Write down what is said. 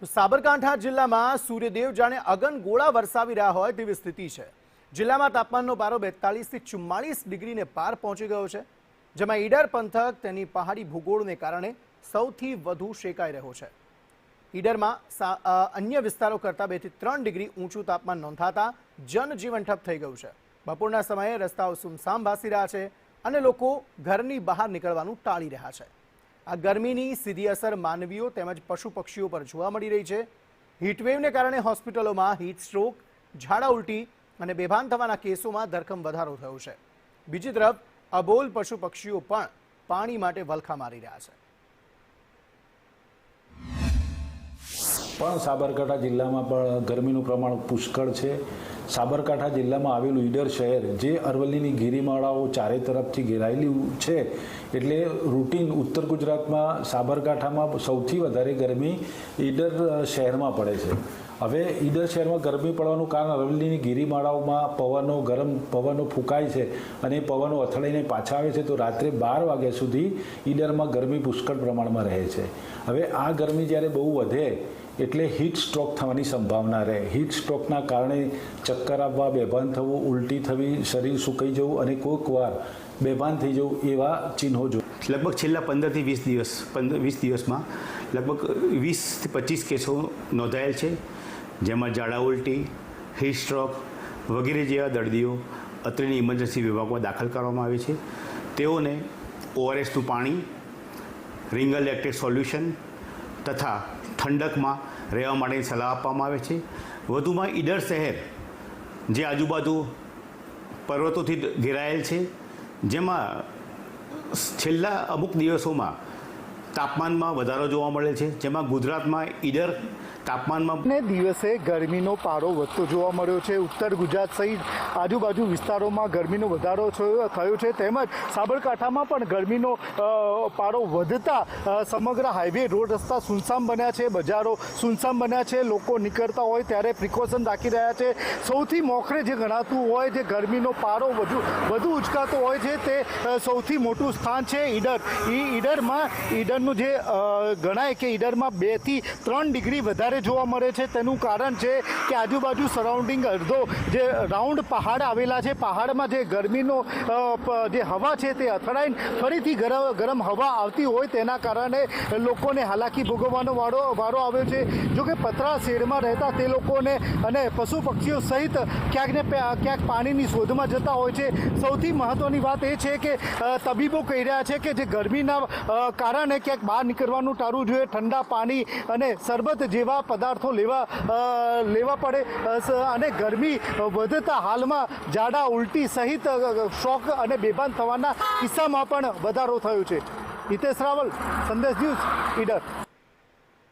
સાબરકાંઠા જિલ્લામાં સૂર્યદેવ જાણે અગનગોળા વરસાવી રહ્યા હોય તેવી સ્થિતિ છે। જિલ્લામાં તાપમાનનો પારો 42 થી 44 ડિગ્રીને પાર પહોંચી ગયો છે, જેમાં ઈડર પંથક તેની પહાડી ભૂગોળને કારણે સૌથી વધુ શેકાઈ રહ્યો છે। ઈડરમાં અન્ય વિસ્તારો કરતાં 2 થી 3 ડિગ્રી ઊંચું તાપમાન નોંધાતા જનજીવન ઠપ થઈ ગયું છે। બપોરના સમયે રસ્તાઓ સુમસામ ભાસી રહ્યા છે અને લોકો ઘરની બહાર નીકળવાનું ટાળી રહ્યા છે। આ ગરમીની સીધી અસર માનવીઓ તેમજ પશુ પક્ષીઓ પર જોવા મળી રહી છે। હીટવેવને કારણે હોસ્પિટલોમાં હીટ સ્ટ્રોક, ઝાડા ઉલટી અને બેભાન થવાના કેસોમાં ધરખમ વધારો થયો છે। બીજી તરફ અબોલ પશુ પક્ષીઓ પણ પાણી માટે વલખા મારી રહ્યા છે। પણ સાબરકાંઠા જિલ્લામાં પણ ગરમીનું પ્રમાણ પુષ્કળ છે। સાબરકાંઠા જિલ્લામાં આવેલું ઈડર શહેર જે અરવલ્લીની ગિરિમાળાઓ ચારે તરફથી ઘેરાયેલું છે, એટલે રૂટીન ઉત્તર ગુજરાતમાં સાબરકાંઠામાં સૌથી વધારે ગરમી ઈડર શહેરમાં પડે છે। હવે ઈડર શહેરમાં ગરમી પડવાનું કારણ અરવલ્લીની ગિરિમાળાઓમાં ગરમ પવનો ફૂંકાય છે અને એ પવનો અથડાઈને પાછા આવે છે, તો રાત્રે 12 વાગ્યા સુધી ઈડરમાં ગરમી પુષ્કળ પ્રમાણમાં રહે છે। હવે આ ગરમી જ્યારે બહુ વધે એટલે હીટ સ્ટ્રોક થવાની સંભાવના રહે। હીટ સ્ટ્રોકના કારણે ચક્કર આવવા, બેભાન થવું, ઉલટી થવી, શરીર સુકાઈ જવું અને કોઈક વાર બેભાન થઈ જવું એવા ચિહ્નો જોઈએ। લગભગ છેલ્લા 15 થી 20 દિવસમાં લગભગ 20 થી 25 કેસો નોંધાયેલ છે, જેમાં ઝાડા ઉલટી, હીટ સ્ટ્રોક વગેરે જેવા દર્દીઓ અત્રેની ઇમરજન્સી વિભાગમાં દાખલ કરવામાં આવે છે। તેઓને ORSનું પાણી, રિંગલ લેક્ટેટ સોલ્યુશન તથા ઠંડકમાં રહેવા માટેની સલાહ આપવામાં આવે છે। વધુમાં ઈડર શહેર જે આજુબાજુ પર્વતોથી ઘેરાયેલ છે, જેમાં છેલ્લા અમુક દિવસોમાં તાપમાનમાં વધારો જોવા મળે છે, જેમાં ગુજરાતમાં ઈડર તાપમાનમાં દિવસે ગરમીનો પારો વધતો જોવા મળ્યો છે। ઉત્તર ગુજરાત સહિત આજુબાજુ વિસ્તારોમાં ગરમીનો વધારો થયો છે, તેમજ સાબરકાંઠામાં પણ ગરમીનો પારો વધતા સમગ્ર હાઈવે રોડ રસ્તા સુનસામ બન્યા છે, બજારો સુનસામ બન્યા છે। લોકો નીકળતા હોય ત્યારે પ્રિકોશન રાખી રહ્યા છે। સૌથી મોખરે જે ગણાતું હોય, જે ગરમીનો પારો વધુ ઉચકાતો હોય છે, તે સૌથી મોટું સ્થાન છે ઈડર। ઈડરનું જે ગણાય કે ઈડરમાં 2 થી 3 ડિગ્રી વધારે જોવા મળે છે। તેનું કારણ છે કે આજુબાજુ સરાઉન્ડિંગ અડધો જે રાઉન્ડ પહાડ આવેલા છે, પહાડમાં જે ગરમીનો જે હવા છે તે અથડાઈને ફરીથી ગરમ હવા આવતી હોય, તેના કારણે લોકોને હાલાકી ભોગવવાનો વારો આવ્યો છે। જોકે પતરા શેડમાં રહેતા તે લોકોને અને પશુ પક્ષીઓ સહિત ક્યાંક ને ક્યાંક પાણીની શોધમાં જતા હોય છે। સૌથી મહત્વની વાત એ છે કે તબીબો કહી રહ્યા છે કે જે ગરમીના કારણે ક્યાંક બહાર નીકળવાનું ટાળવું જોઈએ, ઠંડા પાણી અને શરબત જેવા પદાર્થો લેવા પડે અને ગરમી વધતા હાલમાં ઝાડા ઉલટી સહિત શોક અને બેભાન થવાના કિસ્સામાં પણ વધારો થયો છે। હિતેશ રાવલ, સંદેશ ન્યૂઝ, ઈડર।